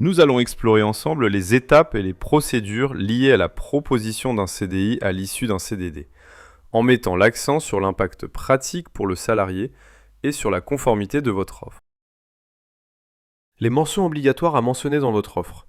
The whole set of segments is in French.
Nous allons explorer ensemble les étapes et les procédures liées à la proposition d'un CDI à l'issue d'un CDD, en mettant l'accent sur l'impact pratique pour le salarié et sur la conformité de votre offre. Les mentions obligatoires à mentionner dans votre offre.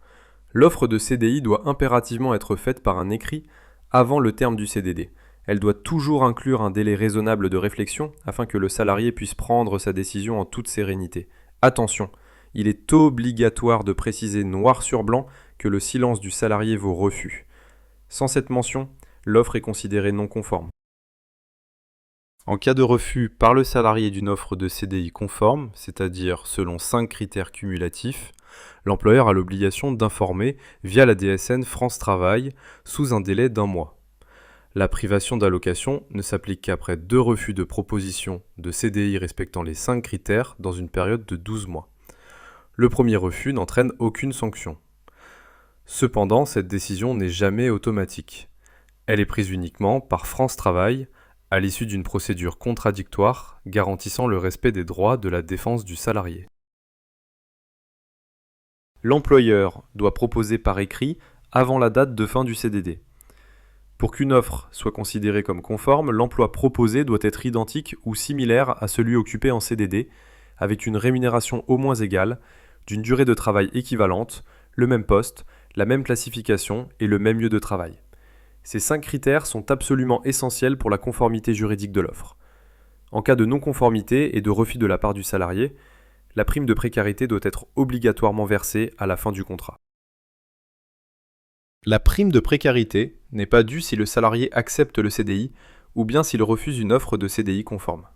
L'offre de CDI doit impérativement être faite par un écrit avant le terme du CDD. Elle doit toujours inclure un délai raisonnable de réflexion afin que le salarié puisse prendre sa décision en toute sérénité. Attention, il est obligatoire de préciser noir sur blanc que le silence du salarié vaut refus. Sans cette mention, l'offre est considérée non conforme. En cas de refus par le salarié d'une offre de CDI conforme, c'est-à-dire selon 5 critères cumulatifs, l'employeur a l'obligation d'informer via la DSN France Travail sous un délai d'1 mois. La privation d'allocation ne s'applique qu'après 2 refus de proposition de CDI respectant les 5 critères dans une période de 12 mois. Le premier refus n'entraîne aucune sanction. Cependant, cette décision n'est jamais automatique. Elle est prise uniquement par France Travail à l'issue d'une procédure contradictoire garantissant le respect des droits de la défense du salarié. L'employeur doit proposer par écrit avant la date de fin du CDD. Pour qu'une offre soit considérée comme conforme, l'emploi proposé doit être identique ou similaire à celui occupé en CDD, avec une rémunération au moins égale, d'une durée de travail équivalente, le même poste, la même classification et le même lieu de travail. Ces 5 critères sont absolument essentiels pour la conformité juridique de l'offre. En cas de non-conformité et de refus de la part du salarié, la prime de précarité doit être obligatoirement versée à la fin du contrat. La prime de précarité n'est pas due si le salarié accepte le CDI ou bien s'il refuse une offre de CDI conforme.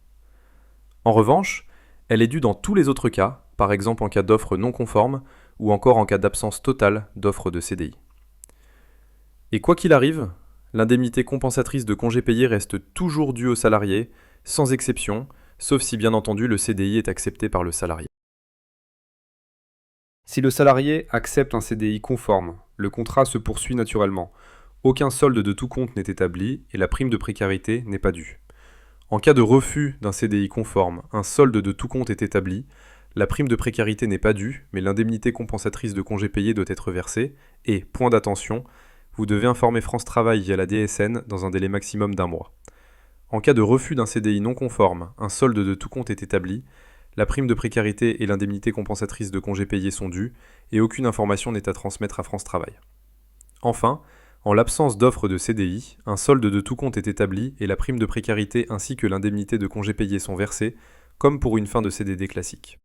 En revanche, elle est due dans tous les autres cas, par exemple en cas d'offre non conforme ou encore en cas d'absence totale d'offre de CDI. Et quoi qu'il arrive, l'indemnité compensatrice de congés payés reste toujours due au salarié, sans exception, sauf si bien entendu le CDI est accepté par le salarié. Si le salarié accepte un CDI conforme, le contrat se poursuit naturellement. Aucun solde de tout compte n'est établi et la prime de précarité n'est pas due. En cas de refus d'un CDI conforme, un solde de tout compte est établi, la prime de précarité n'est pas due, mais l'indemnité compensatrice de congés payés doit être versée et, point d'attention, vous devez informer France Travail via la DSN dans un délai maximum d'1 mois. En cas de refus d'un CDI non conforme, un solde de tout compte est établi, la prime de précarité et l'indemnité compensatrice de congés payés sont dues et aucune information n'est à transmettre à France Travail. Enfin, en l'absence d'offre de CDI, un solde de tout compte est établi et la prime de précarité ainsi que l'indemnité de congés payés sont versées, comme pour une fin de CDD classique.